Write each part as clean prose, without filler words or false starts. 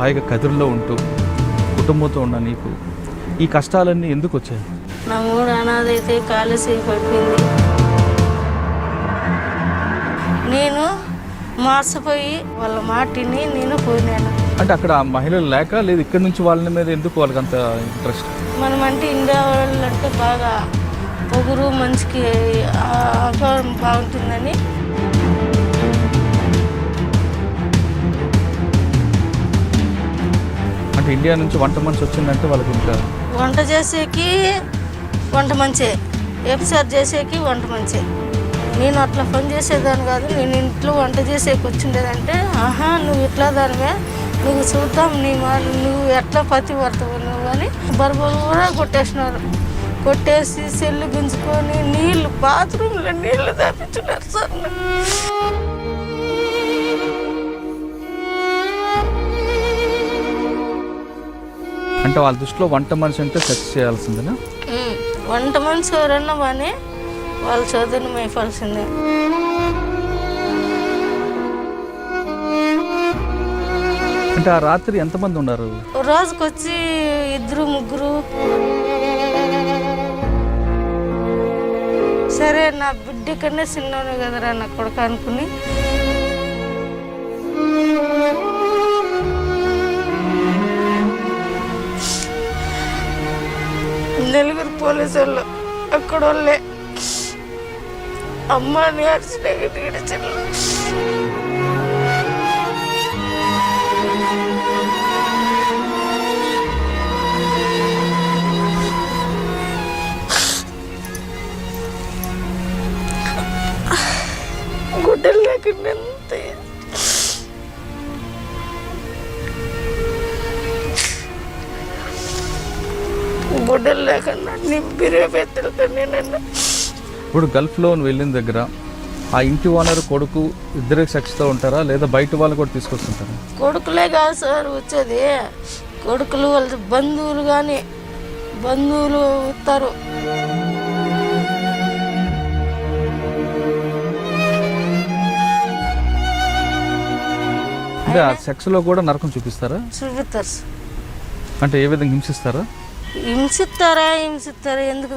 హాయిగా కదిరిలో ఉంటూ కుటుంబంతో ఉన్న నీకు ఈ కష్టాలన్నీ ఎందుకు వచ్చాయి? నా మూడు అనాథ అయితే కాలేజీ పడిపోయింది. నేను మార్చిపోయి వాళ్ళ మాటిని నేను పోయినాను. అంటే అక్కడ మహిళలు లేక లేదు ఇక్కడ నుంచి వాళ్ళ మీద ఎందుకు వాళ్ళకి అంత ఇంట్రెస్ట్? మనం అంటే ఇండియా వాళ్ళు అంటే బాగా పొగురు మంచికి ఆహారం బాగుంటుందని. అంటే ఇండియా నుంచి వంట మనిషి వచ్చిందంటే వాళ్ళకి ఇంకా వంట చేసేకి వంట మంచే, ఎపిసార్ చేసేకి వంట మంచే. నేను అట్లా పని చేసేదాన్ని కాదు, నేను ఇంట్లో వంట చేసేకి వచ్చిండేదంటే ఆహా నువ్వు ఇట్లా దానివే, నువ్వు చూద్దాం నీ నువ్వు ఎట్లా పతివర్తవు నువ్వు అని బర్బరు కూడా కొట్టేసినారు. కొట్టేసి సెల్లు గుంజుకొని నీళ్ళు బాత్రూంలో నీళ్ళు తప్పించున్నారు సార్. అంటే వాళ్ళ దృష్టిలో వంట మనిషి అంటే సెక్స్ చేయాల్సిందేనా? వంట మనిషి ఎవరన్నా కానీ వాళ్ళ చదువుని మేపాల్సిందే. అంటే ఆ రాత్రి ఎంతమంది ఉన్నారు? రోజుకొచ్చి 2, 3. సరే నా బిడ్డ కన్నా చిన్నోనే కదరా నా కొడుకు అనుకుని నలుగురు పోలీసు వాళ్ళు అక్కడ వాళ్ళే అమ్మని అరిచిన గుడ్డలు లేకుండా గుడ్డలు లేకుండా బిరే పెద్దలుకొని నన్ను. ఇప్పుడు గల్ఫ్లో వెళ్ళిన దగ్గర ఆ ఇంటి ఓనర్ కొడుకు ఇద్దరు సెక్స్తో ఉంటారా లేదా బయట వాళ్ళు కూడా తీసుకొస్తుంటారా? కొడుకులే కాదు సార్ వచ్చేది, కొడుకులు వాళ్ళ బంధువులు కానీ బంధువులు వస్తారు. అంటే ఆ సెక్స్లో కూడా నరకం చూపిస్తారా? చూపిస్తారు. అంటే ఏ విధంగా హింసిస్తారా? హింసిస్తారా ఎందుకు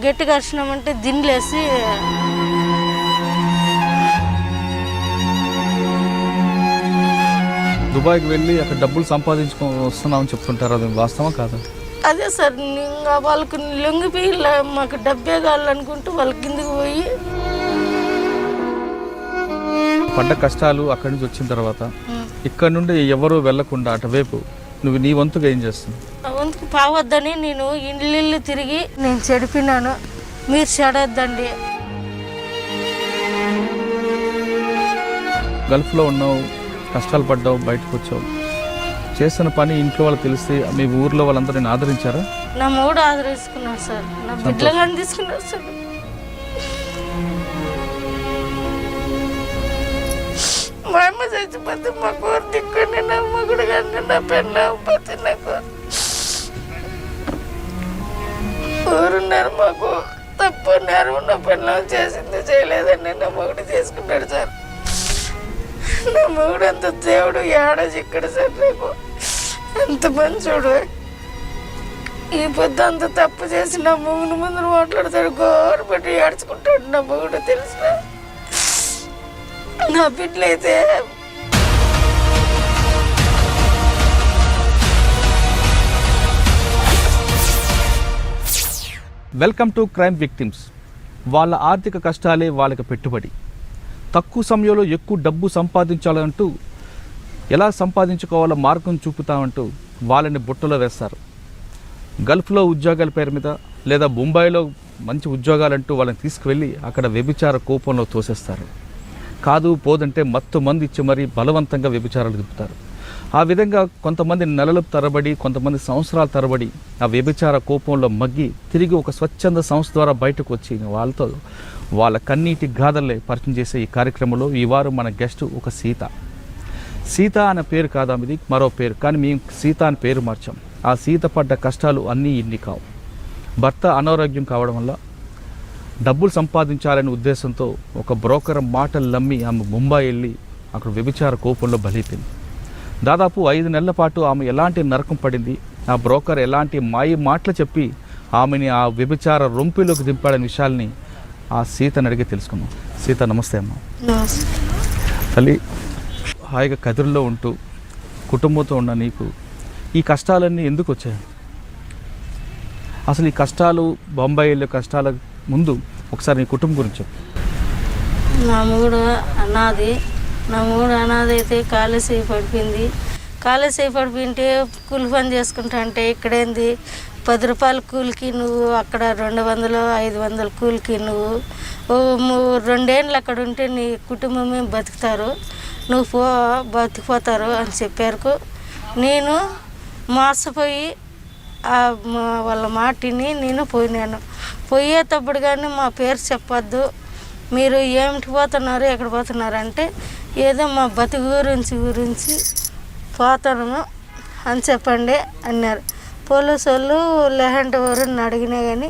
గట్టిగా అరిచినామంటే దిండ్లేసి దుబాయ్కి వెళ్ళి అక్కడ డబ్బులు సంపాదించుకొని వస్తున్నామని చెప్తుంటారు, అది వాస్తవం కాదు? అదే సార్ ఇంకా వాళ్ళకు లొంగిపోయి మాకు డబ్బే కావాలనుకుంటూ వాళ్ళ కిందకి పోయి పడ్డ కష్టాలు అక్కడి నుంచి వచ్చిన తర్వాత ఇక్కడ నుండి ఎవరు వెళ్లకుండా అటువైపు నువ్వు నీ వంతుగా ఏం చేస్తున్నావు? వంతుకు పావద్దని నేను ఇల్లు తిరిగి నేను చెడిపినాను, మీరు చెడొద్దండి. గల్ఫ్లో ఉన్నావు, కష్టాలు పడ్డావు, బయటకు వచ్చావు, చేస్తున్న పని ఇంట్లో వాళ్ళు తెలిస్తే మీ ఊర్లో వాళ్ళందరూ నేను ఆదరించారా? నా మూడు ఆదరించుకున్నాడు సార్, నా బిడ్డలు కానీ తీసుకున్నాడు సార్. మా అమ్మ చచ్చిపోతే మా కూర దిక్కుని నా మొగుడు కానీ నా పెళ్ళ పోతే నాకు ఊరున్నారు, మాకు తప్పు ఉన్నారు, నా పెళ్ళం చేసింది చేయలేదని నా మొగుడు చేసుకున్నాడు సార్. నా మొగుడు అంత దేవుడు ఏడ చిక్కడు సార్, నాకు ఎంత మంచోడు. ఈ పొద్దు అంత తప్పు చేసి నా మొగుడు ముందు మాట్లాడతాడు, గోరు పెట్టి ఏడ్చుకుంటాడు నా మొగుడు తెలిసిన. నా బిడ్డలైతే వెల్కమ్ టు క్రైమ్ విక్టిమ్స్. వాళ్ళ ఆర్థిక కష్టాలే వాళ్ళకి పెట్టుబడి. తక్కువ సమయంలో ఎక్కువ డబ్బు సంపాదించాలంటూ ఎలా సంపాదించుకోవాలో మార్గం చూపుతామంటూ వాళ్ళని బుట్టలో వేస్తారు. గల్ఫ్లో ఉద్యోగాల పేరు మీద లేదా ముంబైలో మంచి ఉద్యోగాలంటూ వాళ్ళని తీసుకువెళ్ళి అక్కడ వ్యభిచార కోపంలో తోసేస్తారు. కాదు పోదంటే మత్తు మంది ఇచ్చి మరీ బలవంతంగా వ్యభిచారాలు తిప్పుతారు. ఆ విధంగా కొంతమంది నెలల తరబడి, కొంతమంది సంవత్సరాల తరబడి ఆ వ్యభిచార కోపంలో మగ్గి తిరిగి ఒక స్వచ్ఛంద సంస్థ ద్వారా బయటకు వచ్చి వాళ్ళతో వాళ్ళ కన్నీటి గాథలే పరిచయం చేసే ఈ కార్యక్రమంలో ఈ వారం మన గెస్ట్ ఒక సీత. సీత అనే పేరు కాదా ఇది, మరో పేరు, కానీ మేము సీత అని పేరు మార్చాం. ఆ సీత పడ్డ కష్టాలు అన్నీ ఇన్ని కావు. భర్త అనారోగ్యం కావడం వల్ల డబ్బులు సంపాదించాలనే ఉద్దేశంతో ఒక బ్రోకర్ మాటలు నమ్మి ఆమె ముంబై వెళ్ళి అక్కడ వ్యభిచార కోపంలో బలైపోయింది. దాదాపు 5 నెలల పాటు ఆమె ఎలాంటి నరకం పడింది, ఆ బ్రోకర్ ఎలాంటి మాయ మాటలు చెప్పి ఆమెని ఆ వ్యభిచార రొంపిలోకి దింపాడని విషయాల్ని ఆ సీతని అడిగి తెలుసుకున్నాం. సీత, నమస్తే అమ్మ. తల్లి, హాయిగా కదిరిలో ఉంటూ కుటుంబంతో ఉన్న నీకు ఈ కష్టాలన్నీ ఎందుకు వచ్చాయి? అసలు ఈ కష్టాలు, బొంబాయి వెళ్ళే కష్టాల ముందు ఒకసారి నీ కుటుంబం గురించి చెప్పు. నా మూడు అనాథ అయితే కాలేజ్ పడిపోయింది. కాలేజ్ పడిపోయింటే కూలి పని చేసుకుంటా అంటే ఇక్కడేంది 10 రూపాయల కూలికి నువ్వు, అక్కడ 200 500 కూలికి నువ్వు 2 ఏళ్ళు అక్కడ ఉంటే నీ కుటుంబమే బతుకుతారు, నువ్వు బతికిపోతారు అని చెప్పారు. నేను మోసపోయి వాళ్ళ మాటిని నేను పోయినాను. పోయేటప్పుడు కానీ మా పేరు చెప్పొద్దు, మీరు ఏమిటి పోతున్నారు, ఎక్కడ పోతున్నారు అంటే ఏదో మా బతుకు గురించి పోతాను అని చెప్పండి అన్నారు. పోలీసు వాళ్ళు లేదంటే ఎవరిని అడిగినా కానీ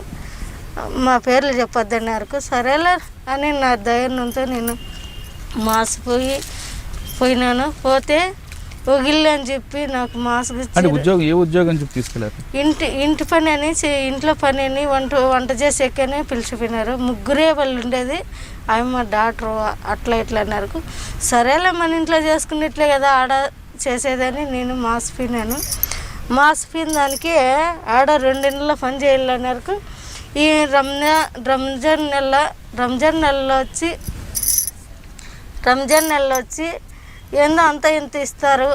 మా పేర్లు చెప్పొద్దు అన్నారు. సరేలే అని నా ధైర్యంతో నేను పోయినాను. పోతే ఒగిల్లు అని చెప్పి నాకు మాస్క్ ఉద్యోగం, ఏ ఉద్యోగం చెప్పి తీసుకెళ్ళారు? ఇంటి పని అని, ఇంట్లో పని అని, వంట చేసేకనే పిలిచిపోయినారు. 3 వాళ్ళు ఉండేది. ఆమె మా డాక్టర్ అట్లా ఇట్లా అన్నారు. సరేలే మన ఇంట్లో చేసుకున్నట్లే కదా ఆడ చేసేదని నేను మాసిపోయినాను. మాసిపోయిన దానికి ఆడ 2 నెలల పని చేయాలన్నారు. ఈ రంజాన్ నెలలో వచ్చి ఏందో అంత ఇంత ఇస్తారు,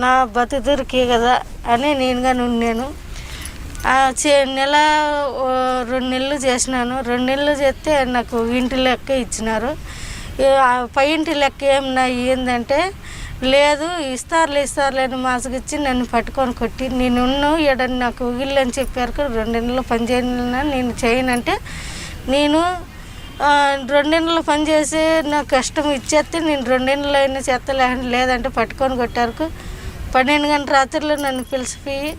నా బతుకురికి కదా అని నేనుగా ఉన్నాను. నెల 2 నెలలు చేసినాను. 2 నెలలు చేస్తే నాకు ఇంటి లెక్క ఇచ్చినారు. పై ఇంటి లెక్క ఏమన్నా ఏంటంటే లేదు ఇస్తారులే అని మాసగిచ్చి నన్ను పట్టుకొని కొట్టి నేను ఎడని నాకు ఊగిళ్ళు అని చెప్పారు. 2 నెలలు పని చేయను నేను చేయనంటే నేను 2 నెలలు పని చేసి నాకు కష్టం ఇచ్చేస్తే నేను 2 నెలలు అయినా చేస్తా, లేదంటే పట్టుకొని కొట్టారు. 12 గంటల రాత్రిలో నన్ను పిలిచిపోయి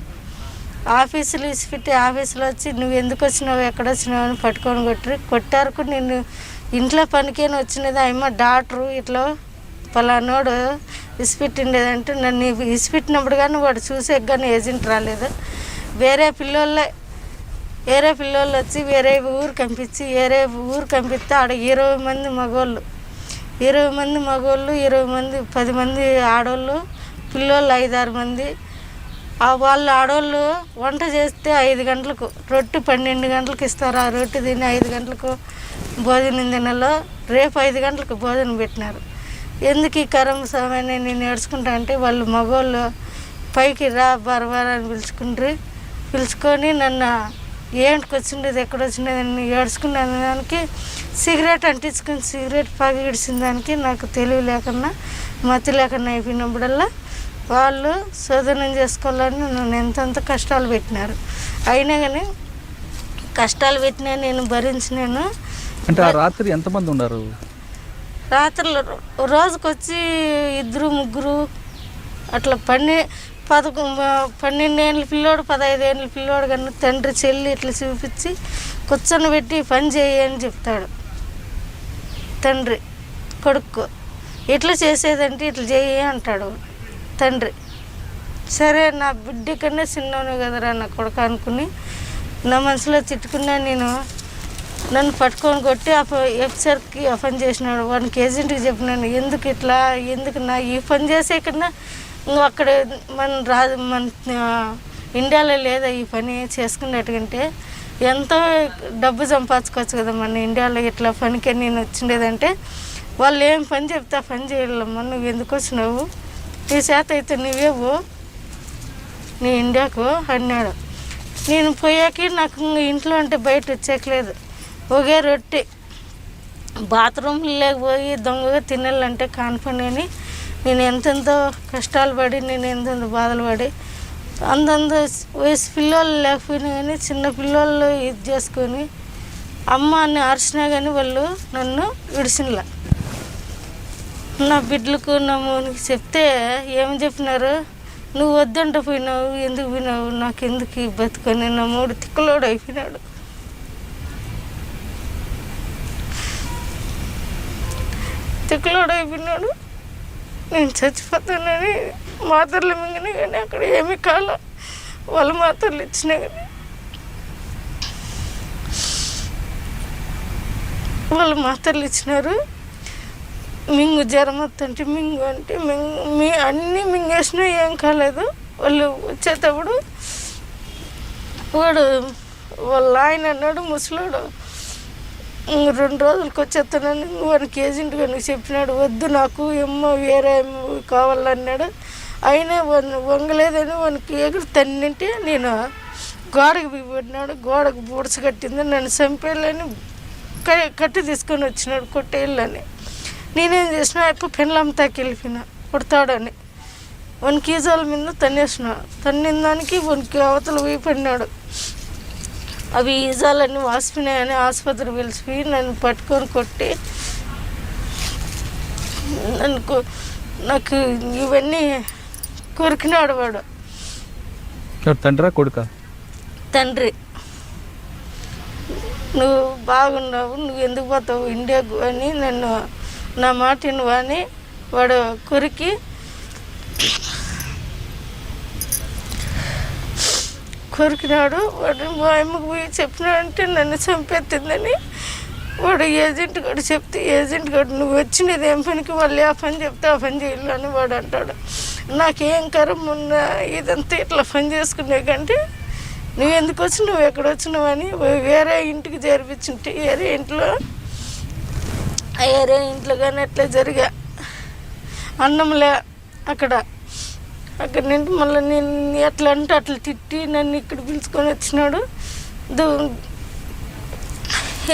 ఆఫీసులు ఇసిపెట్టి ఆఫీసులో వచ్చి నువ్వు ఎందుకు వచ్చినావు, ఎక్కడ వచ్చినావు అని పట్టుకొని కొట్టారు. నేను ఇంట్లో పనికేని వచ్చినది. అమ్మ డాక్టరు ఇట్లా పలానోడు ఇసిపెట్టిండేదంటే నన్ను ఇసిపెట్టినప్పుడు కానీ వాడు చూసే కానీ ఏజెంట్ రాలేదు. వేరే పిల్లోళ్ళు వచ్చి వేరే ఊరు పంపించి ఆడ 20 మంది మగవాళ్ళు 20 మంది 10 మంది ఆడవాళ్ళు, పిల్లోళ్ళు 5-6 మంది. వాళ్ళు ఆడవాళ్ళు వంట చేస్తే 5 గంటలకు రొట్టె 12 గంటలకు ఇస్తారు. ఆ రొట్టె తిని 5 గంటలకు భోజనం తినలో రేపు 5 గంటలకు భోజనం పెట్టినారు. ఎందుకు ఈ కరమ సమయాన్ని నేను ఏడ్చుకుంటా అంటే వాళ్ళు మగవాళ్ళు పైకి రా బరబర అని పిలుచుకొని నన్ను ఏంటికి వచ్చిండేది, ఎక్కడ వచ్చిండేది అని ఏడ్చుకునే దానికి సిగరెట్ అంటించుకుని సిగరెట్ పగిడిసిన దానికి నాకు తెలివి లేకుండా మతి లేకుండా అయిపోయినప్పుడల్లా వాళ్ళు శోధనం చేసుకోవాలని నన్ను ఎంతెంత కష్టాలు పెట్టినారు. అయినా కానీ కష్టాలు పెట్టినా నేను భరించినాను. అంటే ఆ రాత్రి ఎంతమంది ఉన్నారు? రాత్రులు రోజుకొచ్చి 2-3 అట్లా 12 ఏళ్ళ పిల్లోడు 15 ఏళ్ళ పిల్లోడు కన్నా తండ్రి చెల్లి ఇట్లా చూపించి కూర్చొని పెట్టి పని చేయని చెప్తాడు. తండ్రి కొడుకు ఇట్లా చేసేదంటే ఇట్లా చేయి అంటాడు తండ్రి. సరే నా బిడ్డ కన్నా చిన్నోనే కదరా నా కొడుకు అనుకుని నా మనసులో తిట్టుకున్నా. నేను నన్ను పట్టుకొని కొట్టి ఎఫ్సర్కి ఆ పని చేసినాడు. వానికి ఏజెంట్కి చెప్పినాను ఎందుకు నా ఈ పని చేసే కన్నా అక్కడ మన ఇండియాలో లేదా ఈ పని చేసుకునేట్టుకంటే ఎంతో డబ్బు సంపాదించుకోవచ్చు కదా మన ఇండియాలో. ఇట్లా పనికి నేను వచ్చిండేదంటే వాళ్ళు ఏం పని చెప్తే ఆ పని చేయాలమ్మా, నువ్వు ఎందుకు వచ్చినావు, నీ చేత అయితే నువ్వేవు నీ ఇండియాకు అన్నాడు. నేను పోయాక నాకు ఇంట్లో అంటే బయట వచ్చేయలేదు. ఒకే రొట్టె బాత్రూమ్ లేకపోయి దొంగగా తినాలంటే కానిపని అని నేను ఎంతెంతో కష్టాలు పడి నేను ఎంతెంతో బాధలు పడి అంతంత వయసు పిల్లలు లేకపోయినా కానీ చిన్న పిల్లలు ఇది చేసుకొని అమ్మ అని అరిచినా కానీ వాళ్ళు నన్ను విడిసినలా. నా బిడ్డలకు నా మోనికి చెప్తే ఏమి చెప్పినారు, నువ్వు వద్దంట పోయినావు, ఎందుకు పోయినావు, నాకెందుకు ఈ బతుకొని నా 3 తిక్కలోడు అయిపోయినాడు. నేను చచ్చిపోతానని మాత్రలు మింగినా కానీ అక్కడ ఏమీ కాల. వాళ్ళు మాత్రలు ఇచ్చినా కానీ వాళ్ళు మాత్రలు ఇచ్చినారు. మింగు జ్వరం వస్తుంటే మింగు అంటే అన్నీ మింగేసినా ఏం కాలేదు. వాళ్ళు వచ్చేటప్పుడు వాళ్ళ ఆయన అన్నాడు, ముసలాడు, 2 రోజులకి వచ్చేస్తానని వానికి ఏజెంట్గా నువ్వు చెప్పినాడు. వద్దు నాకు ఏమో వేరే కావాలన్నాడు. అయినా వంగలేదని వానికి ఎగురు తన్నింటే నేను గోడకు పడినాడు. గోడకు బూడ్చ కట్టింది. నన్ను చంపేయాలని కట్టి తీసుకొని వచ్చినాడు కొట్టేళ్ళని. నేనేం చేసిన ఇప్పుడు పెళ్ళంతాకి వెళ్ళిపోయినా కొడతాడని. వానికి ఈజాల మీద తన్నేసిన. తన్నిన దానికి వానికి అవతల పోయి పడినాడు. అవి ఈజాలన్నీ వాసిపోయినాయని ఆసుపత్రి పిలిచిపోయి నన్ను పట్టుకొని కొట్టి నాకు ఇవన్నీ కొరికినాడు వాడు. తండ్రా కొడుకా? తండ్రి. నువ్వు బాగున్నావు, నువ్వు ఎందుకు పోతావు ఇండియాకు అని నన్ను నా మాట నువ్వు అని వాడు కొరికినాడు. వాడు మా అమ్మకు పోయి చెప్పినాడంటే నన్ను చంపేస్తుందని వాడు ఏజెంట్ గడు చెప్తే, ఏజెంట్ గడు నువ్వు వచ్చినది ఏం పనికి, వాళ్ళు ఆ పని చెప్తే ఆ పని చేయాలని వాడు అంటాడు. నాకేం కరం ఉన్న ఇదంతా ఇట్లా పని చేసుకునే కంటే నువ్వు ఎందుకు వచ్చి నువ్వు ఎక్కడ వచ్చినావు అని వేరే ఇంటికి జరిపించుంటే వేరే ఇంట్లో కానీ అట్లా జరిగా అన్నంలే అక్కడ నుండి మళ్ళీ నేను ఎట్లా అంటే అట్లా తిట్టి నన్ను ఇక్కడ పిలుచుకొని వచ్చినాడు.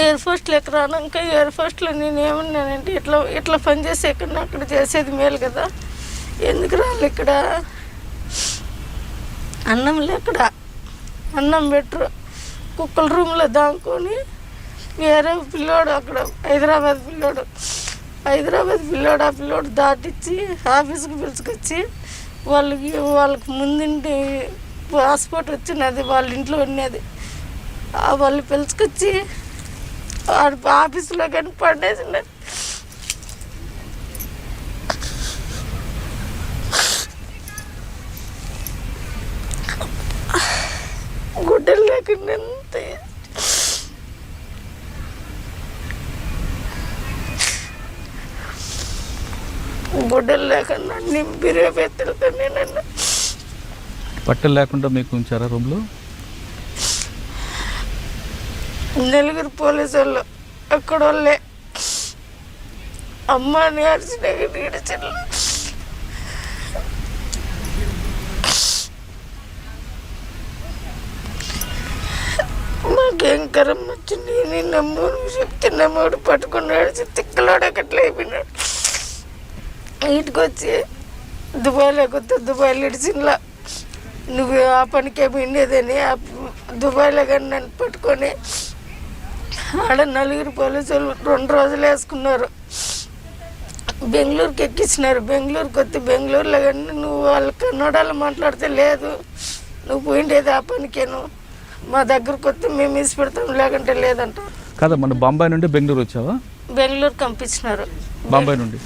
ఎయిర్ ఫోర్స్లో ఎక్కరాక ఎయిర్ ఫోర్స్లో నేను ఏమన్నానంటే ఇట్లా పని చేసే కన్నా అక్కడ చేసేది మేలు కదా, ఎందుకు రాళ్ళు ఇక్కడ అన్నం లేక్కడ అన్నం పెట్టరు. కుక్కల రూమ్లో దాంకొని వేరే పిల్లోడు అక్కడ హైదరాబాద్ పిల్లోడు ఆ పిల్లోడు దాటిచ్చి ఆఫీస్కి పిలుచుకొచ్చి వాళ్ళకి ముందుండి పాస్పోర్ట్ వచ్చినది వాళ్ళ ఇంట్లో ఉన్నది. వాళ్ళు పిలుచుకొచ్చి ఆఫీసులో కానీ పడేసినది. గుడ్డలు లేకుండా గుడ్డలు లేకుండా నింపిరేపెత్తులతోనే నన్ను బట్టలు లేకుండా మీకు ఉంచారా రూమ్లో? 4 పోలీసు వాళ్ళు అక్కడ వాళ్ళే అమ్మని అరిచిన ఈడ్చిళ్ళు. మాకేం కరం వచ్చింది. నేను నమ్మూరు చెప్తే నమ్మూడు పట్టుకున్నాడు. తిక్కలాడు అక్కట్లా అయిపోయినాడు. ఇంటికి వచ్చి దుబాయ్లో కొత్త దుబాయ్లో ఇడిచిన్లా నువ్వు ఆ పనికే పోయిండేదని దుబాయ్లో కానీ నన్ను పట్టుకొని ఆడ 4 పోలీసులు 2 రోజులు వేసుకున్నారు. బెంగళూరుకి ఎక్కించినారు. బెంగళూరుకి వస్తే బెంగళూరులో కానీ నువ్వు వాళ్ళ కన్నడలో మాట్లాడితే లేదు, నువ్వు పోయిండేది ఆ పనికేను, మా దగ్గరకు వస్తే మేము ఇసి పెడతాం లేకంటే లేదంట. కదా మన బాంబాయి నుండి బెంగళూరు వచ్చావా? బెంగళూరు పంపించినారు. బాంబాయి నుండి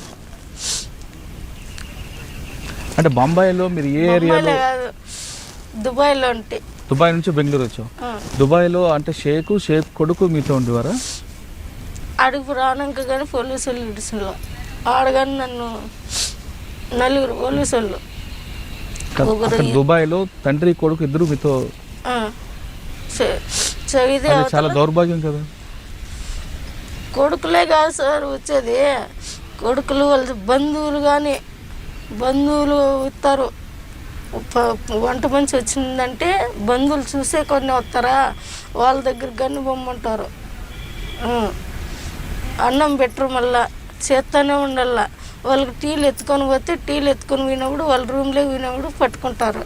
అంటే బాంబాయిలో మీరు ఏ ఏరియాలో? కాదు, దుబాయ్లో ఉంటే. దుబాయ్ నుంచి బెంగళూరు వచ్చావు. దుబాయ్లో అంటే షేక్ కొడుకు మీతో ఉండేవారా? అడుగు రానాక కానీ పోలీసు వాళ్ళు ఇడిసిలో ఆడగాని నన్ను 4 పోలీసు వాళ్ళు. దుబాయ్లో తండ్రి కొడుకు ఇద్దరు మీతో? చాలా దౌర్భాగ్యం కదా. కొడుకులే కాదు సార్ వచ్చేది, కొడుకులు వాళ్ళ బంధువులు ఇస్తారు. వంట మనిషి వచ్చిందంటే బంధువులు చూసే కొన్ని వస్తారా, వాళ్ళ దగ్గర గన్ను బొమ్మంటారు. అన్నం పెట్టరు, మళ్ళా చేస్తూనే ఉండాల. వాళ్ళకి టీలు ఎత్తుకొని పోతే టీలు ఎత్తుకొని పోయినప్పుడు వాళ్ళ రూమ్లోకి పోయినప్పుడు పట్టుకుంటారు.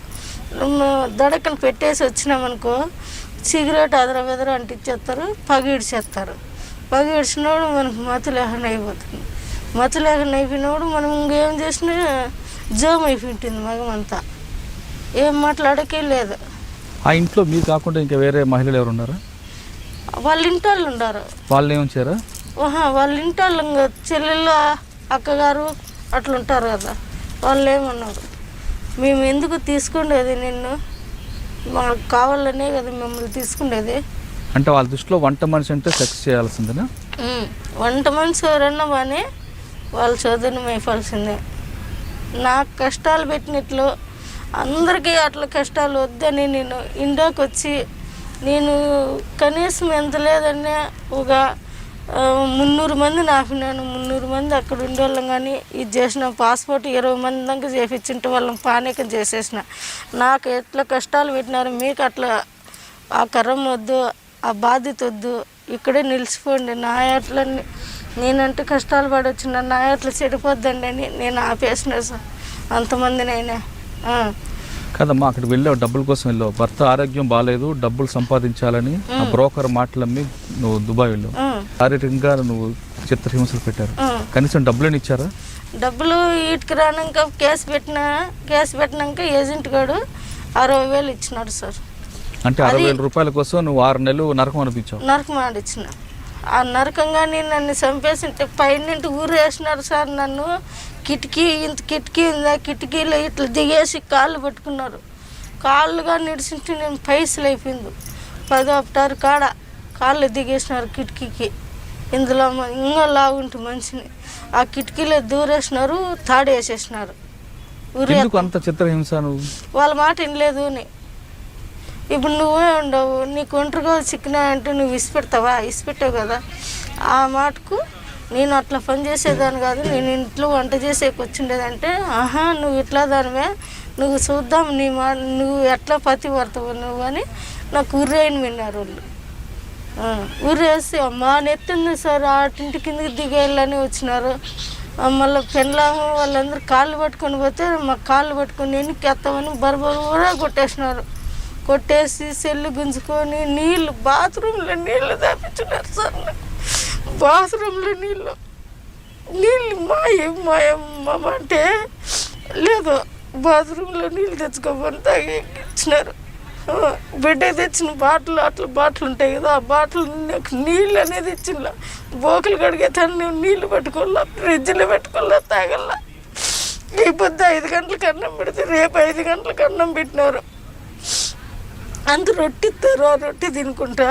దడకని పెట్టేసి వచ్చినామనుకో సిగరెట్ అదర అంటించేస్తారు, పగిడిచేస్తారు. పగిడిచినప్పుడు మనకు మతి లేకుండా అయిపోతుంది. మతి లేకుండా అయిపోయినప్పుడు మనం ఇంకేం చేసినా జోమ్ అయిపోయింటుంది మగమంతా, ఏం మాట్లాడకే లేదు. ఆ ఇంట్లో మీరు కాకుండా ఇంకా వేరే మహిళలు ఎవరు ఉన్నారా? వాళ్ళ ఇంటి వాళ్ళు ఉన్నారు. వాళ్ళు ఏమొచ్చారా? వాళ్ళ ఇంటి వాళ్ళు ఇంకా చెల్లెళ్ళు అక్కగారు అట్లా ఉంటారు కదా, వాళ్ళు ఏమన్నారు, మేము ఎందుకు తీసుకుండేది నిన్ను, మాకు కావాలనే కదా మిమ్మల్ని తీసుకుండేది. అంటే వాళ్ళ దృష్టిలో వంట మనిషి అంటే సెక్స్ చేయాల్సిందేనా? వంట మనిషి ఎవరన్నా కానీ వాళ్ళ చదువుని మేపాల్సిందే. నాకు కష్టాలు పెట్టినట్లు అందరికీ అట్లా కష్టాలు వద్దని నేను ఇండియాకి వచ్చి నేను కనీసం ఎంత లేదన్నా ఒక 300 మందిని ఆపినాను. 300 మంది అక్కడ ఉండేవాళ్ళం కానీ ఇది చేసిన పాస్పోర్ట్ 20 మంది దాకా చేపించుంటే వాళ్ళని పానీకం చేసేసిన. నాకు ఎట్లా కష్టాలు పెట్టినారు, మీకు అట్లా ఆ కరం వద్దు, ఆ బాధ్యత వద్దు, ఇక్కడే నిలిచిపోండి. నా ఎట్లా నేనంటే కష్టాలు పడవచ్చు, నా ఎట్లా చెడిపోద్దండి అని నేను ఆపేసిన సార్ అంతమందినైనా. కదమ్మా, అక్కడికి వెళ్ళావు, డబ్బుల కోసం వెళ్ళావు, భర్త ఆరోగ్యం బాగాలేదు, డబ్బులు సంపాదించాలని ఆ బ్రోకర్ మాటలమ్మి నువ్వు దుబాయ్ వెళ్ళావు. శారీరకంగా నువ్వు చిత్రహింసలు పెట్టారు, కనీసం డబ్బులని ఇచ్చారా? డబ్బులు వీటికి రానాక కేసు పెట్టినాక ఏజెంట్ గారు 60,000 ఇచ్చినాడు సార్. అంటే 60,000 రూపాయల కోసం నువ్వు 6 నెలలు నరకం అనిపించావు? నరకం ఆడిచ్చిన. ఆ నరకంగాని నన్ను చంపేసింటే పైన ఊరు వేసినారు సార్. నన్ను కిటికీ ఉందా, కిటికీలో ఇట్లా దిగేసి కాళ్ళు పట్టుకున్నారు. కాళ్ళుగా నిడిచింటే నేను పైసలు అయిపోయింది. 10 అప్టారు కాడ కాళ్ళు దిగేసినారు కిటికీకి. ఇందులో ఇంకా లాగుంటే మనిషిని ఆ కిటికీలో దూరేసినారు, తాడేసేసినారు. అంత చిత్రహింస? నువ్వు వాళ్ళ మాట వినలేదు అని. ఇప్పుడు నువ్వే ఉండవు, నీకు ఒంటరిగా చిక్కినా అంటే నువ్వు ఇసిపెట్టావు కదా. ఆ మాటకు నేను అట్లా పని చేసేదాన్ని కాదు, నేను ఇంట్లో వంట చేసేకి వచ్చిండేదంటే, నువ్వు ఇట్లా దానివే, నువ్వు చూద్దాం నువ్వు ఎట్లా పతి పడతావు నువ్వు అని నాకు ఉర్రేయని విన్నారు వాళ్ళు. ఉర్రేసి అమ్మా నెత్తింది సార్, ఆటింటి కిందకి దిగేయాలని వచ్చినారు. మళ్ళీ పెళ్ళాము వాళ్ళందరూ కాళ్ళు పట్టుకొని పోతే మాకు కాళ్ళు పట్టుకొని ఎన్నికెత్తామని బరబరా కొట్టేసినారు. కొట్టేసి సెల్లు గుంజుకొని నీళ్ళు బాత్రూంలో నీళ్ళు దాపించున్నారు సార్. బాత్రూంలో నీళ్ళు మాయమ్మ అంటే లేదు, బాత్రూంలో నీళ్ళు తెచ్చుకోమని తాగిచ్చినారు. బిడ్డ తెచ్చిన బాటిల్ బాటిల్ ఉంటాయి కదా, ఆ బాటిల్ నాకు నీళ్ళు అనేది ఇచ్చిన. బోకులు కడిగే తను నీళ్ళు పెట్టుకోవాలా, ఫ్రిడ్జ్లో పెట్టుకోవాలా, తాగల్లా. ఈ పొద్దు 5 గంటలకు అన్నం పెడితే రేపు 5 గంటలకు అన్నం పెట్టినారు. అంత రొట్టె ఇస్తారు, ఆ రొట్టె తినుకుంటా.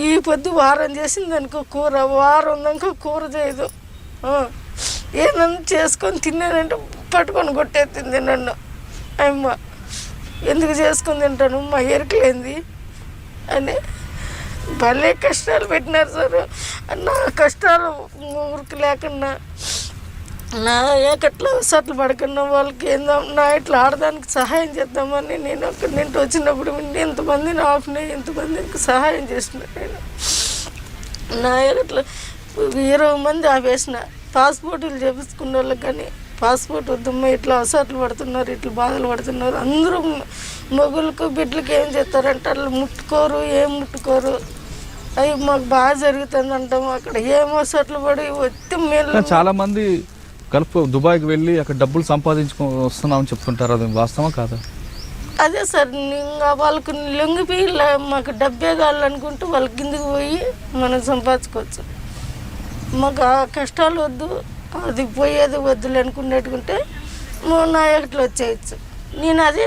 ఈ పొద్దు వారం చేసింది అనుకో కూర, వారం దాకా కూర చేయదు. ఏమన్నా చేసుకొని తిన్నానంటే పట్టుకొని కొట్టేస్తుంది నన్ను. అమ్మ ఎందుకు చేసుకొని తింటాను, మా ఎరకలేంది అని భలే కష్టాలు పెట్టినారు సార్. నా కష్టాలు ఊరికి లేకుండా, నా ఏకట్లా సట్లు పడకుండా వాళ్ళకి ఏందో నా ఇట్లా ఆడడానికి సహాయం చేద్దామని నేను అక్కడి నుండి వచ్చినప్పుడు ఎంతమందిని ఆపినాయి, ఎంతమందికి సహాయం చేసిన. నేను నా ఏకట్లా 20 మంది ఆపేసిన. పాస్పోర్టులు చేపించుకున్న వాళ్ళకి కానీ పాస్పోర్ట్ వద్దమ్మా, ఇట్లా అసట్లు పడుతున్నారు, ఇట్లా బాధలు పడుతున్నారు. అందరూ మొగులకు బిడ్డలకి ఏం చేస్తారంటే వాళ్ళు ముట్టుకోరు, ఏం ముట్టుకోరు. అవి మాకు బాగా జరుగుతుంది అంటాము. అక్కడ ఏం అసట్లు పడి వచ్చి మేము చాలా మంది గల్ఫ్ దుబాయ్కి వెళ్ళి అక్కడ డబ్బులు సంపాదించుకొని వస్తున్నామని చెప్తుంటారు, అది వాస్తవా కాదా? అదే సార్, ఇంకా వాళ్ళకు లొంగిపోయి మాకు డబ్బే కావాలనుకుంటూ వాళ్ళ కిందకి పోయి మనం సంపాదించుకోవచ్చు. మాకు ఆ కష్టాలు వద్దు, అది పోయేది వద్దులు అనుకునేట్టుకుంటే నా ఎక్కట్లు వచ్చేయచ్చు. నేను అదే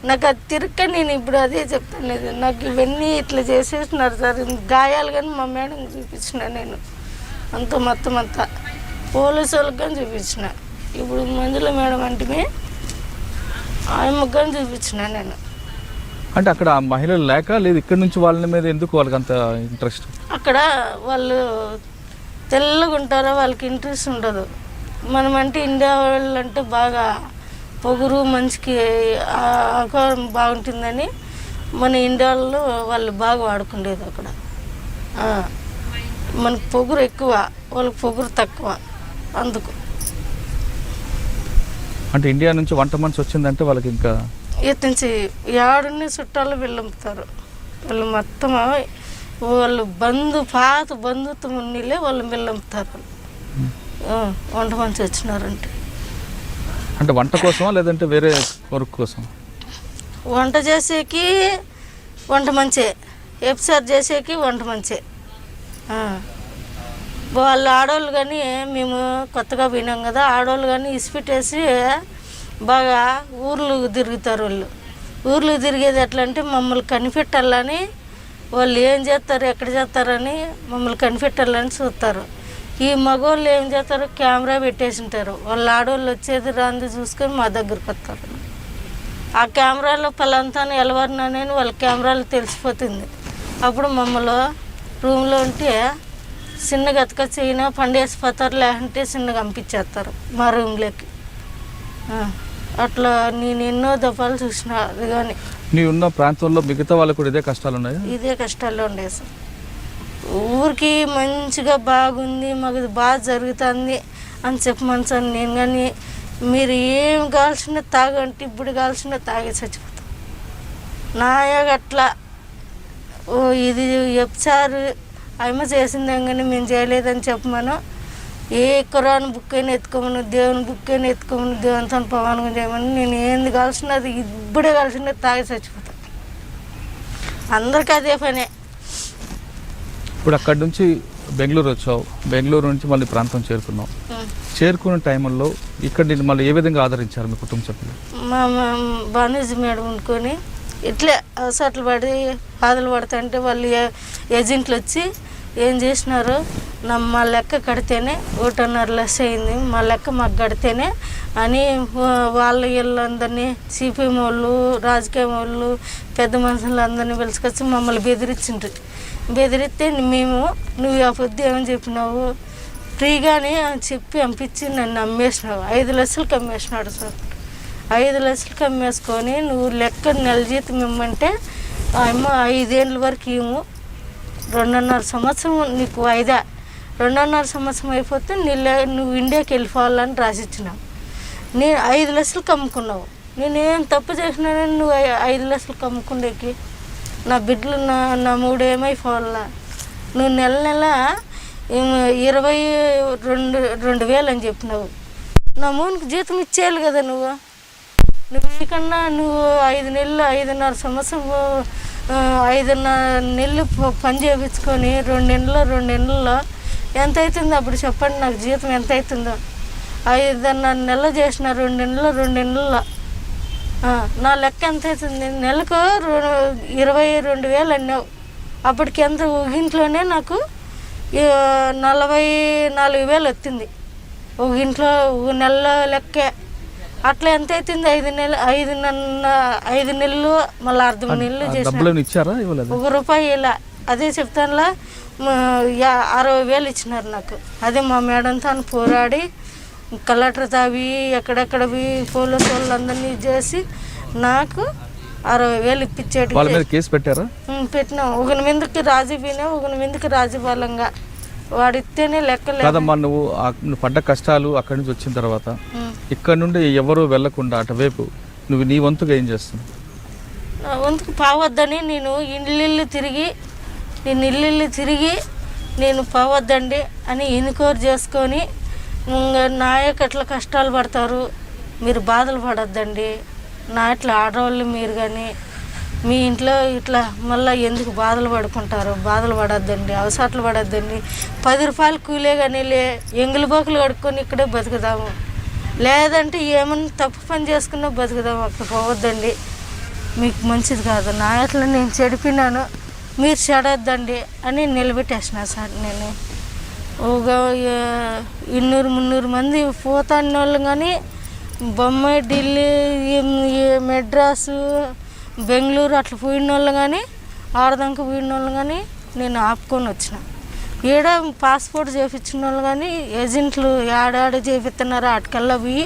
నాకు అది తిరక్క నేను ఇప్పుడు అదే చెప్తాను. లేదు నాకు ఇవన్నీ ఇట్లా చేసేసినారు సార్. గాయాలు కానీ మా మేడం చూపించిన నేను అంత మొత్తం అంతా పోలీసు వాళ్ళకి కానీ చూపించిన. ఇప్పుడు మంజుల మేడం అంటే ఆమెకు కానీ చూపించిన నేను. అంటే అక్కడ మహిళలు లేక లేదు, ఇక్కడ నుంచి వాళ్ళ మీద ఎందుకు వాళ్ళకి అంత ఇంట్రెస్ట్? అక్కడ వాళ్ళు తెల్లగా ఉంటారో వాళ్ళకి ఇంట్రెస్ట్ ఉండదు. మనం అంటే ఇండియా వాళ్ళు అంటే బాగా పొగురు, మంచికి ఆకారం బాగుంటుందని మన ఇండియాలో వాళ్ళు బాగా వాడుకుండేది. అక్కడ మనకు పొగురు ఎక్కువ, వాళ్ళకి పొగురు తక్కువ. అందుకు అంటే ఇండియా నుంచి వంట మనిషి వచ్చిందంటే వాళ్ళకి ఇంకా ఇటు నుంచి ఏడున్న చుట్టాలు వెళ్ళంపుతారు. వాళ్ళు మొత్తం వాళ్ళు పాత బంధుత్వం ఉన్నీళ్ళే వాళ్ళు వెళ్ళంపుతారు. వంట మనిషి వచ్చినారంటే అంటే వంట కోసమా లేదంటే వేరే వర్క్ కోసం? వంట చేసేకి వంట మంచే, ఎఫ్సార్ చేసేకి వంట మంచే. వాళ్ళు ఆడవాళ్ళు కానీ మేము కొత్తగా పోయినాం కదా, ఆడవాళ్ళు కానీ ఇసిపెట్టేసి బాగా ఊర్లు తిరుగుతారు. ఊర్లు తిరిగేది ఎట్లా అంటే మమ్మల్ని కనిపెట్టాలని, వాళ్ళు ఏం చేస్తారు ఎక్కడ చేస్తారని మమ్మల్ని కనిపెట్టాలని చూస్తారు. ఈ మగవాళ్ళు ఏం చేస్తారు, కెమెరా పెట్టేసి ఉంటారు. వాళ్ళ ఆడవాళ్ళు వచ్చేది రాంది చూసుకొని మా దగ్గరకు వస్తారు. ఆ కెమెరాలో పలాంతాను ఎలవరినని వాళ్ళ కెమెరాలో తెలిసిపోతుంది. అప్పుడు మమ్మల్ని రూమ్లో ఉంటే చిన్నగా ఎత్తుకొచ్చిన పండేసిపోతారు, లేకుంటే చిన్నగా పంపించేస్తారు మా రూమ్లోకి. అట్లా నేను ఎన్నో దఫాలు చూసిన. అది కానీ నీ ఉన్న ప్రాంతంలో మిగతా వాళ్ళకు కూడా ఇదే కష్టాలు ఉన్నాయా? ఇదే కష్టాల్లో ఉండే సార్. ఊరికి మంచిగా బాగుంది, మాకు బాగా జరుగుతుంది అని చెప్పమని నేను కానీ మీరు ఏం కావాల్సిన తాగంటే ఇప్పుడు కావాల్సిన తాగే చచ్చిపోతాం. నాయగా అట్లా ఇది చెప్తారు అమ్మ చేసిందే కానీ మేము చేయలేదని చెప్పమను. ఏ కురాన్ బుక్ అయినా ఎత్తుకోమను, దేవుని బుక్ అయినా ఎత్తుకోమను, దేవునితో పవనం చేయమని నేను ఏంది కావాల్సినది ఇప్పుడే కావాల్సినది తాగి చచ్చిపోతాను. అందరికీ అదే పనే. ఇప్పుడు అక్కడి నుంచి బెంగళూరు వచ్చావు, బెంగళూరు నుంచి మళ్ళీ ప్రాంతం చేరుకున్నావు. చేరుకున్న టైంలో ఇక్కడ నేను మళ్ళీ ఏ విధంగా ఆదరించారు మీ కుటుంబ సభ్యులు? మా బానూజీ మేడం అనుకొని ఇట్లే అవసరాలు పడి బాధలు పడుతుంటే వాళ్ళు ఏజెంట్లు వచ్చి ఏం చేసినారు, మా లెక్క కడితేనే 1.5 లక్ష అయింది, మా లెక్క మాకు కడితేనే అని వాళ్ళ వీళ్ళందరినీ సిపిఎం వాళ్ళు, రాజకీయ వాళ్ళు, పెద్ద మనుషులందరినీ పిలుచుకొచ్చి మమ్మల్ని బెదిరించిండ్రు. బెదిరిస్తే మేము నువ్వు ఆ పొద్దు ఏమని చెప్పినావు, ఫ్రీగానే చెప్పి పంపించి నన్ను అమ్మేసినావు. 5 లక్షలకు అమ్మేసినాడు సార్. 5 లక్షలకు అమ్మేసుకొని నువ్వు లెక్క నెల జీతం ఇమ్మంటే అమ్మ 5 ఏళ్ళ వరకు ఇవ్వు, 2.5 సంవత్సరం నీకు వాయిదా, 2.5 సంవత్సరం అయిపోతే నువ్వు ఇండియాకి వెళ్ళిపోవాలని రాసిచ్చినావు. నేను 5 లక్షలకు అమ్ముకున్నావు. నేనేం తప్పు చేసినానని నువ్వు 5 లక్షలకు అమ్ముకుండేకి? నా బిడ్డలు నా 3 ఏమైపోవాలా? నువ్వు నెల నెల 22,000 అని చెప్పినావు. నా మూనికి జీతం ఇచ్చేయాలి కదా నువ్వు. నీకన్నా నువ్వు 5 నెలలు 5.5 సంవత్సరం 5.5 నెలలు పని చేయించుకొని 2 నెలల్లో ఎంత అవుతుందో అప్పుడు చెప్పండి, నాకు జీతం ఎంత అవుతుందో. 5.5 నెలలు చేసిన 2 నెలల్లో నా లెక్క ఎంత అవుతుంది? నెలకు 22,000 అన్నావు. అప్పటికి ఎంత ఇంట్లోనే నాకు 44,000 వచ్చింది ఒక ఇంట్లో నెల లెక్కే. అట్లా ఎంత అవుతుంది? 5 నెలలు మళ్ళీ 1/2 నెలలు చేసిన ₹1 ఇలా. అదే చెప్తానులా 60,000 ఇచ్చినారు నాకు. అదే మా మేడంతో పోరాడి కలెక్టర్ తావి ఎక్కడెక్కడవి పోలీసు వాళ్ళందరినీ చేసి నాకు 60,000 ఇప్పించేటి. కేసు పెట్టారా? పెట్టినాం. ఒకని మీదకి రాజీ పోయినా, ఒకని మీదకి రాజీ బలంగా వాడిస్తేనే లెక్క. నువ్వు పడ్డ కష్టాలు అక్కడి నుంచి వచ్చిన తర్వాత ఇక్కడ నుండి ఎవరు వెళ్లకుండా అటువైపు నువ్వు నీ వంతుగా ఏం చేస్తున్నావు? నా వంతుకు పావద్దని నేను ఇల్లు తిరిగి నేను పావద్దండి అని ఎన్నికోరు చేసుకొని నాయకు అట్లా కష్టాలు పడతారు, మీరు బాధలు పడొద్దండి, నా ఇట్లా ఆడవాళ్ళు మీరు కానీ మీ ఇంట్లో ఇట్లా మళ్ళీ ఎందుకు బాధలు పడుకుంటారు, బాధలు పడొద్దండి, అవసరాలు పడొద్దండి. 10 రూపాయలు కూలే కానీ ఎంగులు బోకులు కడుక్కొని ఇక్కడే బతుకుదాము, లేదంటే ఏమన్నా తప్పు పని చేసుకున్నా బతుకుదాము, అక్కడ పోవద్దండి, మీకు మంచిది కాదు, నా ఇట్లా నేను చెడిపినాను, మీరు చెడొద్దండి అని నిలబెట్టేసిన సార్. నేను ఒక 200-300 మంది పోతాన్న వాళ్ళు కానీ బొంబాయి, ఢిల్లీ, మెడ్రాసు, బెంగళూరు అట్లా పోయిన వాళ్ళు కానీ ఆడదాకా పోయిన వాళ్ళు కానీ నేను ఆపుకొని వచ్చిన. ఈడ పాస్పోర్ట్ చేయించిన వాళ్ళు కానీ ఏజెంట్లు ఆడాడ చేపిస్తున్నారు. అటుకల్లా పోయి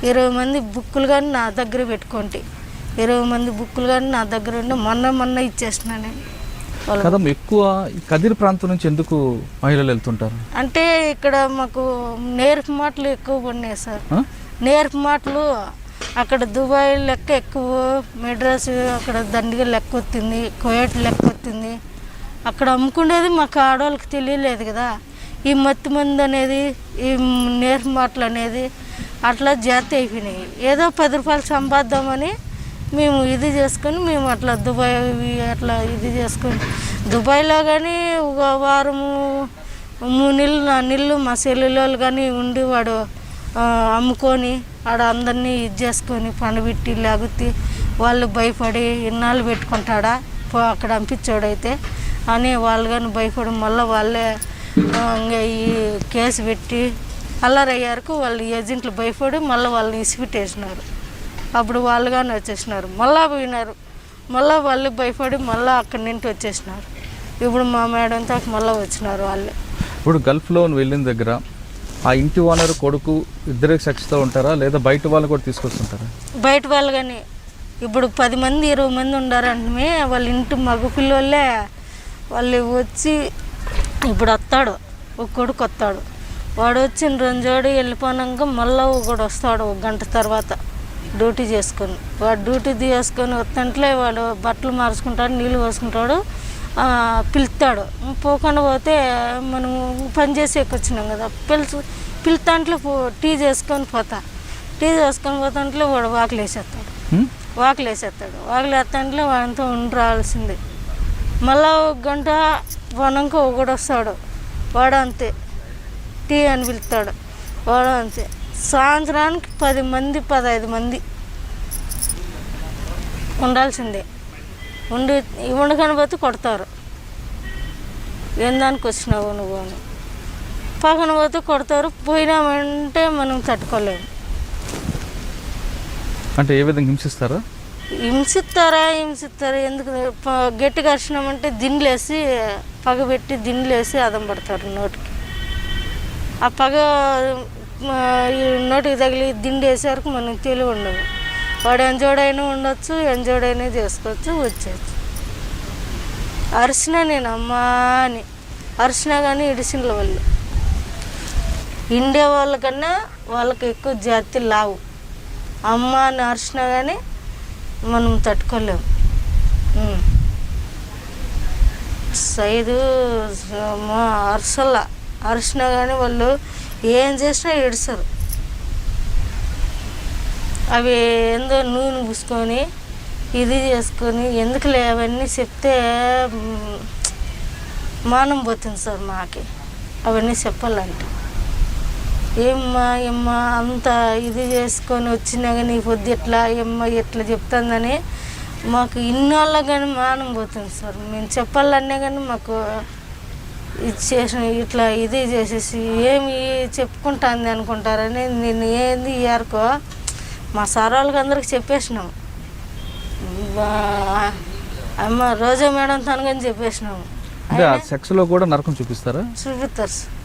20 మంది బుక్కులు కానీ నా దగ్గర పెట్టుకోండి, 20 మంది బుక్కులు కానీ నా దగ్గర ఉండి మొన్న ఇచ్చేసిన నేను. ఎక్కువ కదిరి ప్రాంతం నుంచి ఎందుకు మహిళలు వెళ్తుంటారు అంటే ఇక్కడ మాకు నేర్పు మాటలు ఎక్కువ పడినాయి సార్. నేర్పు మాటలు అక్కడ దుబాయ్ లెక్క ఎక్కువ, మెడ్రాస్ అక్కడ దండిగా లెక్క వచ్చింది, కువైట్ లెక్క వచ్చింది. అక్కడ అమ్ముకునేది మాకు ఆడవాళ్ళకి తెలియలేదు కదా. ఈ మత్తి మంది అనేది, ఈ నేర్పు మాటలు అనేది అట్లా జాతి అయిపోయినాయి. ఏదో 10 రూపాయలు సంపాదిద్దామని మేము ఇది చేసుకొని మేము అట్లా దుబాయ్ అట్లా ఇది చేసుకొని దుబాయ్లో కానీ ఒక వారము 3 నెలలు 4 నెలలు మా సెల్లులోళ్ళు కానీ ఉండి వాడు అమ్ముకొని ఆడ అందరినీ ఇది చేసుకొని పనిపెట్టి లేకపోతే వాళ్ళు భయపడి ఇన్నాళ్ళు పెట్టుకుంటాడా అక్కడ పంపించాడైతే అని వాళ్ళు కానీ భయపడి మళ్ళీ వాళ్ళే ఇంకా ఈ కేసు పెట్టి అల్లరయ్యారు. వాళ్ళు ఏజెంట్లు భయపడి మళ్ళీ వాళ్ళని ఇసిపెట్టేసినారు. అప్పుడు వాళ్ళు కానీ వచ్చేసినారు, మళ్ళీ పోయినారు, మళ్ళీ వాళ్ళు భయపడి మళ్ళీ అక్కడి నుండి వచ్చేసినారు. ఇప్పుడు మా మేడంతో మళ్ళీ వచ్చినారు వాళ్ళు. ఇప్పుడు గల్ఫ్లో వెళ్ళిన దగ్గర ఆ ఇంటి ఓనర్ కొడుకు ఇద్దరే సెక్స్తో ఉంటారా లేదా బయట వాళ్ళు కూడా తీసుకొస్తుంటారా? బయట వాళ్ళు కానీ ఇప్పుడు 10 మంది 20 మంది ఉండారంటే వాళ్ళ ఇంటి మగ పిల్లలే వాళ్ళు వచ్చి ఇప్పుడు వస్తాడు, ఒక కొడుకు వస్తాడు, వాడు వచ్చిన 2 జోడి వెళ్ళిపోయాక మళ్ళీ ఒకడు వస్తాడు 1 గంట తర్వాత డ్యూటీ చేసుకొని. వాడు డ్యూటీ చేసుకొని వస్తుంటే వాడు బట్టలు మార్చుకుంటాడు, నీళ్ళు పోసుకుంటాడు, పిలుస్తాడు. పోకుండా పోతే మనం పని చేసేకి వచ్చినాం కదా, పిలుతాంట్లో టీ చేసుకొని పోతాంట్లో వాడు వాకిలు వేసేస్తాడు. వాకిలు వేస్తాంట్లో వాడంతా ఉండి రావాల్సిందే. మళ్ళా 1 గంట పోనాక ఒకడు వస్తాడు, వాడు అంతే టీ అని పిలుస్తాడు, వాడు అంతే. సాయంత్రానికి 10 మంది 15 మంది ఉండాల్సిందే. ఉండకని పోతే కొడతారు, ఏం దానికి వచ్చినావు నువ్వు అని. పక్కన పోతే కొడతారు, పోయినామంటే మనం తట్టుకోలేము. అంటే ఏ విధంగా హింసిస్తారా? హింసిస్తారా ఎందుకు గట్టిగా అరిచినామంటే దిండ్లేసి పగబెట్టి దిండ్లేసి అదం పడతారు నోటికి. ఆ పగ నోటికి తగిలి దిండి వేసే వరకు మనకు తెలివి ఉండదు. వాడు ఎంజోడైనా ఉండొచ్చు, ఎంజోడైనా చేసుకోవచ్చు, వచ్చేయచ్చు. అరిసినా నేను అమ్మా అని అరిసినా కానీ ఇడిసిన వాళ్ళు ఇండియా వాళ్ళకన్నా వాళ్ళకి ఎక్కువ జాతి లావు. అమ్మ అని అరిసినా కానీ మనం తట్టుకోలేము. సైదు అరిసినా కానీ వాళ్ళు ఏం చేసినా ఏడుస్తారు. అవి ఏందో నూనె పూసుకొని ఇది చేసుకొని ఎందుకులే అవన్నీ చెప్తే మానం పోతుంది సార్ మాకి అవన్నీ చెప్పాలంటే. ఏమ్మా అంత ఇది చేసుకొని వచ్చినా కానీ పొద్దు ఎట్లా ఎట్లా చెప్తుందని మాకు ఇన్నాళ్ళ కానీ మానం పోతుంది సార్. మేము చెప్పాలన్నా కానీ మాకు ఇది చేసిన ఇట్లా ఇది చేసేసి ఏమి చెప్పుకుంటుంది అనుకుంటారని నేను ఏంది ఇయర్కో మా సార్ వాళ్ళకి అందరికి చెప్పేసినాము. అమ్మ రోజా మేడం తనకని చెప్పేసినాము. సెక్స్లో కూడా నరకం చూపిస్తారా? చూపిస్తారు సార్.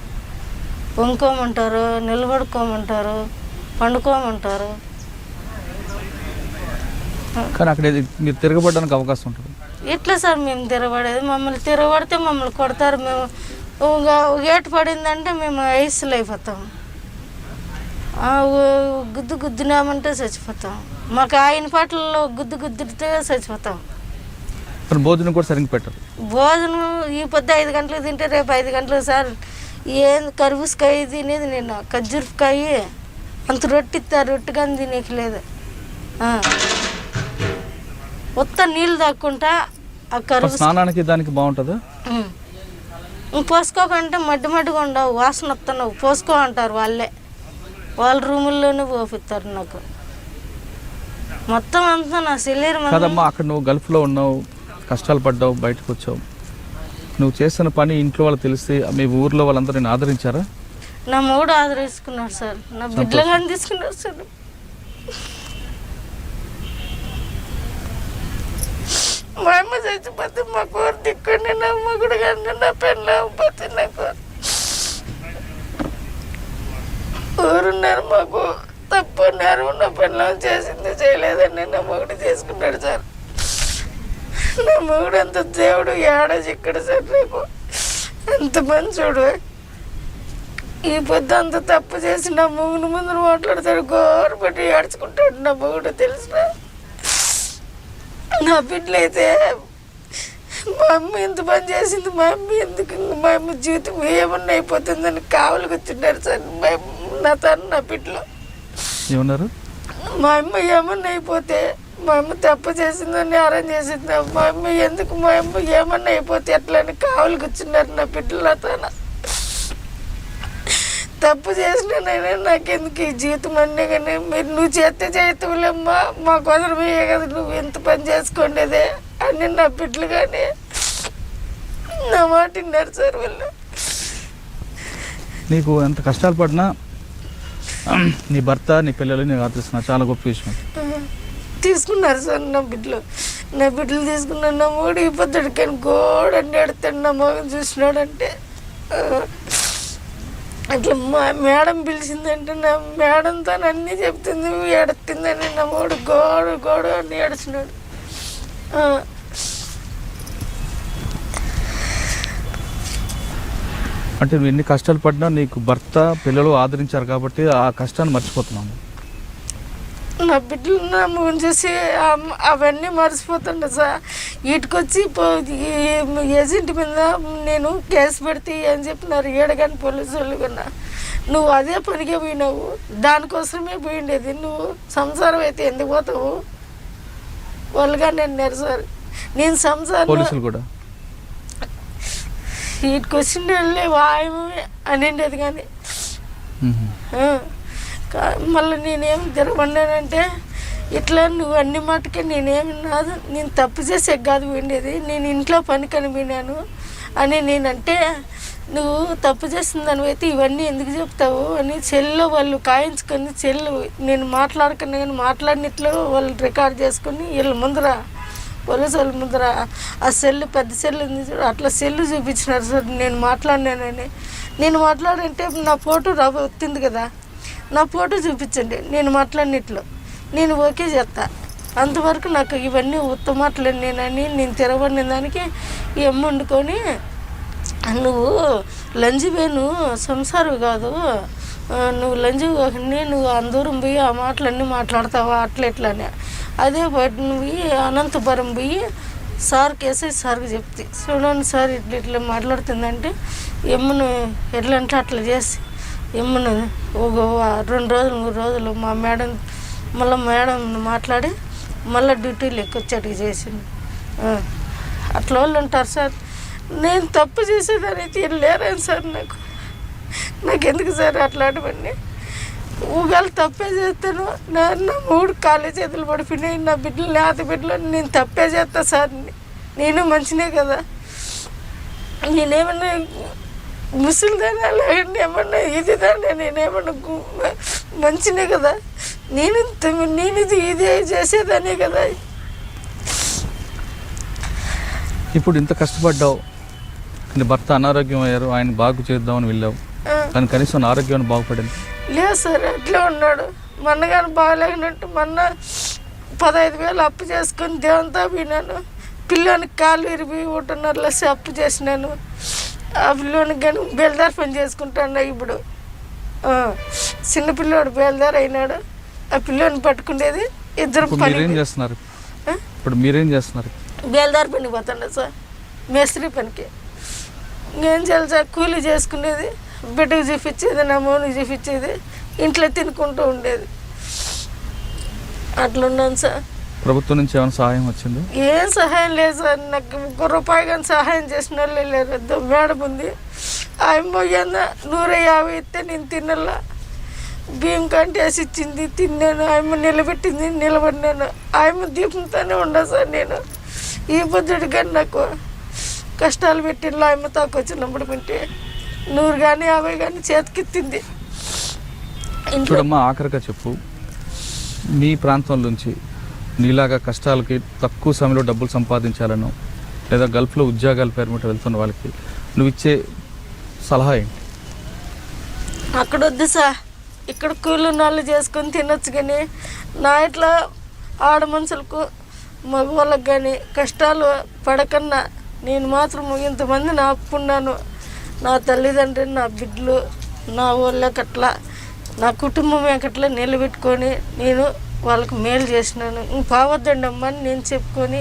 వండుకోమంటారు, నిలబడుకోమంటారు, పండుకోమంటారు. కానీ అక్కడ మీరు తిరగబడడానికి అవకాశం ఉంటుంది. ఎట్లా సార్ మేము తిరగబడేది? మమ్మల్ని తిరగబడితే మమ్మల్ని కొడతారు. మేము ఏటు పడిందంటే మేము ఐస్లు అయిపోతాం. గుద్దినామంటే చచ్చిపోతాం. మాకు ఆయన పాటల్లో గుద్దితే చచ్చిపోతాం. భోజనం కూడా సరిగ్గా పెట్టరు. భోజనం ఈ పొద్దు 5 గంటలకు తింటే రేపు 5 గంటలకు సార్. ఏంది కర్బూజకాయ తినేది నేను, ఖర్జూరకాయ అంత రొట్టి ఇస్తారు, రొట్టి కానీ తినేయలేదు. ఉత్త నీళ్ళు తాక్కుంటా ఆ కర్బూజ స్నానానికి దానికి బాగుంటుందా? పోసుకోకంటే మడ్డిగా ఉండవు, వాసన వస్తున్నావు, పోసుకో అంటారు వాళ్ళే. వాళ్ళ రూముల్లోనే పోపిస్తారు నాకు మొత్తం అంతా నా శరీరం. కదమ్మా, అక్కడ నువ్వు గల్ఫ్లో ఉన్నావు, కష్టాలు పడ్డావు, బయటకు వచ్చావు. నువ్వు చేసిన పని ఇంట్లో వాళ్ళు తెలిస్తే మీ ఊర్లో వాళ్ళందరూ నేను ఆదరించారా? నా మూడు ఆదరించుకున్నాడు సార్, నా బిడ్డలు కానీ తీసుకున్నాడు సార్. మా అమ్మ చచ్చిపోతే మా కూర దిక్కండి, నా మగుడు కానీ నా పెళ్ళి అవ్వకపోతే నాకు ఊరున్నారు. మాకు తప్పున్నారు, నా పెళ్ళం చేసింది చేయలేదని నా మగుడు చేసుకున్నాడు సార్. నా మగుడు అంత దేవుడు ఏడ చిక్కడు సార్. నాకు అంత మంచోడు. ఈ పొద్దు అంత తప్పు చేసి నా మొగుడు ముందు మాట్లాడతాడు, గోరు పెట్టి ఏడ్చుకుంటాడు నా మొగుడు. తెలిసిన నా బిడ్డలు అయితే మా అమ్మ ఎంత పని చేసింది, మా అమ్మ ఎందుకు, మా అమ్మ జీవితం ఏమన్నా అయిపోతుందని కావలికి వచ్చిన్నారు సార్. నా నా బిడ్డలు ఏమన్నారు? మా అమ్మ ఏమన్నా అయిపోతే, మా అమ్మ తప్పు చేసిందని అరేంజ్ చేసింది, మా అమ్మ ఎందుకు, మా అమ్మ ఏమన్నా అయిపోతే ఎట్లా అని కావలికి వచ్చిన్నారు నా బిడ్డలు. నా తప్పు చేసినానైనా నాకెందుకు ఈ జీవితం అన్నీ కానీ మీరు నువ్వు చేస్తే చేతులేమ్మా మాకు వదలమయ్యే కదా నువ్వు ఎంత పని చేసుకోండేదే అని నా బిడ్డలు కానీ నా మాట విన్నారు సార్ వాళ్ళు. నీకు ఎంత కష్టాలు పడినా నీ భర్త నీ పిల్లలు నీకు ఆదరిస్తున్నా చాలా గొప్ప విషయం. తీసుకున్నారు సార్ నా బిడ్డలు తీసుకున్నాను. నా మూడు ఈ పొద్దుడు కానీ గోడని ఎడతాడు నా మగం చూసినాడంటే. అట్లా మా మేడం పిలిచిందంటే నా మేడంతో అన్నీ చెప్తుంది ఎడుతుందని నా మూడు గోడు అని ఏడుస్తున్నాడు. అంటే నువ్వు ఎన్ని కష్టాలు పడినా నీకు భర్త పిల్లలు ఆదరించారు కాబట్టి ఆ కష్టాన్ని మర్చిపోతున్నాను. నా బిడ్డలు నా ముఖం చూసి అవన్నీ మర్చిపోతుండే సార్. వీటికొచ్చి ఏజెంట్ మీద నేను కేసు పెడితే ఏం చెప్పినారు ఏడగాని పోలీసు వాళ్ళు కన్నా నువ్వు అదే పనికే పోయినావు, దానికోసమే పోయిండేది, నువ్వు సంసారం అయితే ఎందుకు పోతావు వాళ్ళుగా నేను సార్. నేను సంసారం పోలీసులు కూడా వీటికి వచ్చిండే వాయమే అనిండేది కానీ మళ్ళీ నేనేం తిరగబడినానంటే ఇట్లా నువ్వు అన్ని మట్టుకే నేనేమి నాదు నేను తప్పు చేసే కాదు పోయిండేది, నేను ఇంట్లో పని కనిపోయినాను అని నేనంటే నువ్వు తప్పు చేసిన దాని అయితే ఇవన్నీ ఎందుకు చెప్తావు అని సెల్లో వాళ్ళు కాయించుకొని సెల్లు నేను మాట్లాడుకున్నా కానీ మాట్లాడినట్లు వాళ్ళు రికార్డ్ చేసుకొని వీళ్ళ ముందర పోలీసు వాళ్ళ ముందర ఆ సెల్లు పెద్ద సెల్లు ఉంది అట్లా సెల్లు చూపించినారు సార్. నేను మాట్లాడినానని నేను మాట్లాడంటే నా ఫోటో వచ్చింది కదా, నా ఫోటో చూపించండి నేను మాట్లాడినట్లు నేను ఓకే చేస్తా. అంతవరకు నాకు ఇవన్నీ ఉత్తమాటలు నేను తిరగబడిన దానికి ఈ అమ్మ వండుకొని నువ్వు లంజివేను సంసారం కాదు, నువ్వు లంజి నువ్వు అందూరం పోయి ఆ మాటలన్నీ మాట్లాడతావా అట్లా ఎట్లానే అదే బయట నువ్వు అనంతపురం పోయి సార్కి వేసి సార్కి చెప్తే చూడండి సార్ ఇట్లా మాట్లాడుతుందంటే ఎమ్మను ఎట్లా అంటే అట్లా చేసి ఎమ్మను ఒక 2 రోజులు 3 రోజులు మా మేడం మేడం మాట్లాడి మళ్ళీ డ్యూటీలు ఎక్కొచ్చేటికి చేసింది. అట్లా వాళ్ళు ఉంటారు సార్. నేను తప్పు చేసేదానైతే లేరాను సార్. నాకెందుకు సార్ అట్లాంటివన్నీ ఊగాలు తప్పే చేస్తాను. నా 3 కాళ్ళ చేతులు పడిపోయినాయి, నా బిడ్డలు లేత బిడ్డలు నేను తప్పే చేస్తా సార్. నేను మంచినే కదా, నేనేమన్నా ముసలిదానా లేదండి ఏమన్నా ఇదిదానా, నేనేమన్నా మంచినే కదా, నేను ఇదే చేసేదానే కదా. ఇప్పుడు ఇంత కష్టపడ్డావు, నీ భర్త అనారోగ్యం అయ్యారు, ఆయన బాగు చేద్దామని వెళ్ళావు కానీ కనీసం ఆరోగ్యాన్ని బాగుపడింది లేదు సార్. అట్లే ఉన్నాడు. మొన్నగాని బాగలేనట్టు మొన్న 15,000 అప్పు చేసుకొని దేవునితో పోయినాను. పిల్లోనికి కాళ్ళు విరిగి 1.5 అప్పు చేసినాను. ఆ పిల్లోనికి కానీ బేల్దార్ పని చేసుకుంటాను. ఇప్పుడు చిన్నపిల్లోడు బేల్దార్ అయినాడు. ఆ పిల్లోని పట్టుకునేది ఇద్దరు పని. ఇప్పుడు మీరేం చేస్తున్నారు? బేల్దార్ పనికి పోతాను సార్, మేస్త్రి పనికి. ఇంకేం చేయాలి సార్, కూలీ చేసుకునేది, బిడ్డకు చూపించేది, నా మోనికి చూపించేది, ఇంట్లో తినుకుంటూ ఉండేది. అట్లున్నాను సార్. ప్రభుత్వం నుంచి ఏమైనా సహాయం వచ్చింది? ఏం సహాయం లేదు సార్. నాకు 1 రూపాయి కానీ సహాయం చేసిన వాళ్ళు లేరు. మేడం ఉంది, ఆయమ్మ 150 ఇస్తే నేను తినల్లా. బియ్యం కంటే వేసి ఇచ్చింది, తిన్నాను. ఆయమ్మ నిలబెట్టింది, నిలబడినాను. ఆయమ్మ దీపంతోనే ఉండా సార్. నేను ఈ పొద్దుడు కానీ నాకు కష్టాలు పెట్టిన ఆయమ్మ తాకు వచ్చినప్పుడు కొంటే 100 కానీ 50 కానీ చేతికిత్తింది. చూడమ్మా, ఆఖరిగా చెప్పు, మీ ప్రాంతం నుంచి నీలాగా కష్టాలకి తక్కువ సమయంలో డబ్బులు సంపాదించాలను లేదా గల్ఫ్లో ఉద్యోగాల పేరు మీద వెళ్తున్న వాళ్ళకి నువ్వు ఇచ్చే సలహా ఏంటి? అక్కడ వద్దు సార్, ఇక్కడ కూలి నాళ్ళు చేసుకొని తినొచ్చు. కానీ నా ఇట్లా ఆడ మనుషులకు మగవాళ్ళకి కానీ కష్టాలు పడకన్నా నేను మాత్రం ఇంతమంది నా అప్పున్నాను. నా తల్లిదండ్రులు, నా బిడ్డలు, నా వాళ్ళకట్లా నా కుటుంబం అట్లా నిలబెట్టుకొని నేను వాళ్ళకి మేలు చేసినాను. పోవద్దండి అమ్మ అని నేను చెప్పుకొని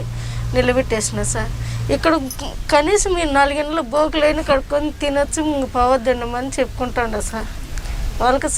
నిలబెట్టేసిన సార్. ఇక్కడ కనీసం మీరు 4 గంటలు బోకులైన కడుక్కొని తినొచ్చు, పోవద్దండి అమ్మ అని చెప్పుకుంటాండ సార్. వాళ్ళకి